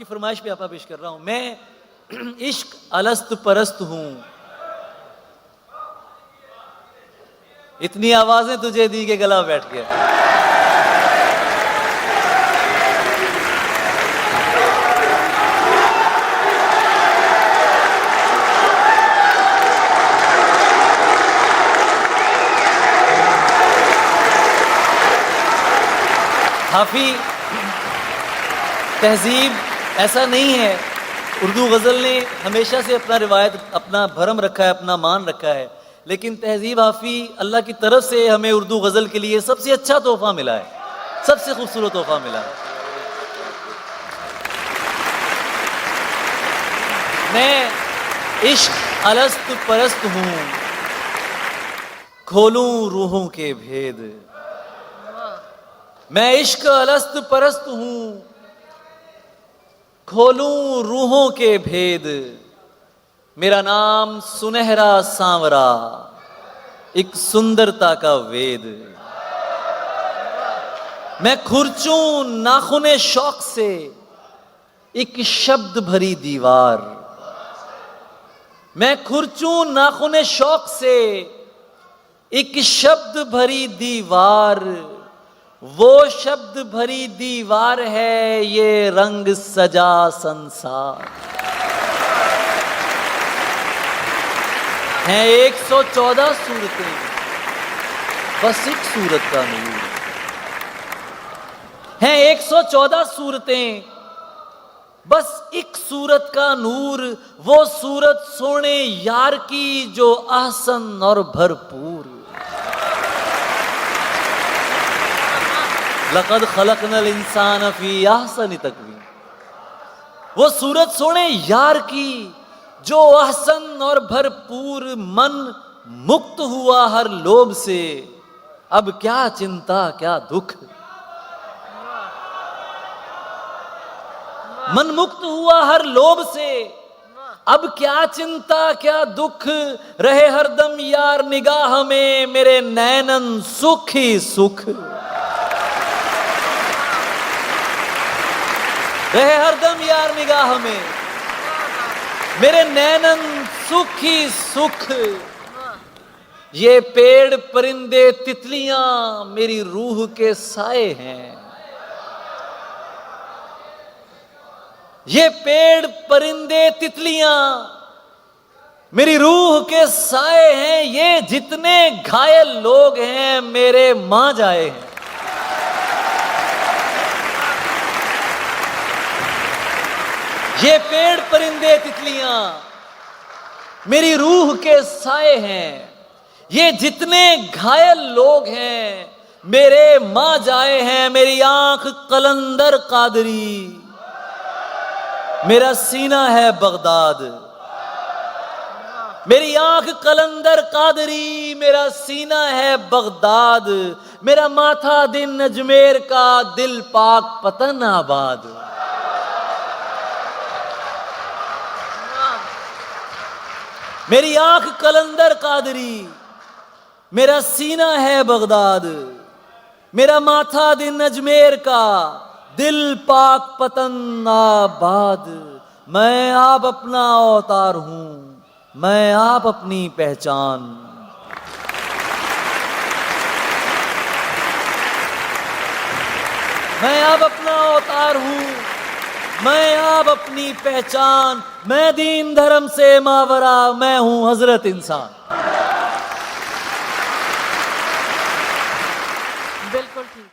आपकी फरमाइश पे आपा पेश कर रहा हूं। मैं इश्क अलस्त परस्त हूं, इतनी आवाजें तुझे दी के गला बैठ गया। हाफी तहजीब ऐसा नहीं है, उर्दू गज़ल ने हमेशा से अपना रिवायत, अपना भरम रखा है, अपना मान रखा है, लेकिन तहजीब हाफी अल्लाह की तरफ से हमें उर्दू गज़ल के लिए सबसे अच्छा तोहफा मिला है, सबसे खूबसूरत तोहफा मिला है। मैं इश्क अलस्त परस्त हूं, खोलूं रूहों के भेद। मैं इश्क अलस्त परस्त हूं, खोलूं रूहों के भेद। मेरा नाम सुनहरा सांवरा, एक सुंदरता का वेद। मैं खुरचूं नाखुने शौक से, एक शब्द भरी दीवार। मैं खुरचूं नाखुने शौक से, एक शब्द भरी दीवार। वो शब्द भरी दीवार है ये रंग सजा संसार। हैं 114 सूरतें, बस एक सूरत का नूर। हैं 114 सूरतें, बस एक सूरत का नूर। वो सूरत सोने यार की जो ahsan और भरपूर। लक़द खलक़नल इंसान फी अहसनि तक़वीम। वो सूरत सोने यार की जो ahsan और भरपूर। मन मुक्त हुआ हर लोभ से, अब क्या चिंता क्या दुख। मन मुक्त हुआ हर लोभ से, अब क्या चिंता क्या दुख। रहे हरदम यार निगाह में, मेरे नैनन सुख ही सुख। रहे हरदम यार निगाह में, मेरे नैनन सुख ही सुख। ये पेड़ परिंदे तितलियां मेरी रूह के साए हैं। ये पेड़ परिंदे तितलियां मेरी रूह के साए हैं। ये जितने घायल लोग हैं मेरे मां जाए हैं। ये पेड़ परिंदे तितलियां मेरी रूह के साए हैं। ये जितने घायल लोग हैं मेरे मां जाए हैं। मेरी आंख कलंदर कादरी, मेरा सीना है बगदाद। मेरी आंख कलंदर कादरी, मेरा सीना है बगदाद। मेरा माथा दिन अजमेर का, दिल पाक पतन आबाद। मेरी आंख कलंदर कादरी, मेरा सीना है बगदाद। मेरा माथा दिन अजमेर का, दिल पाक पतन आबाद। मैं आप अपना अवतार हूं, मैं आप अपनी पहचान। मैं आप अपना अवतार हूं, मैं आप अपनी पहचान। मैं दीन धर्म से मावरा, मैं हूं हजरत इंसान। बिल्कुल ठीक।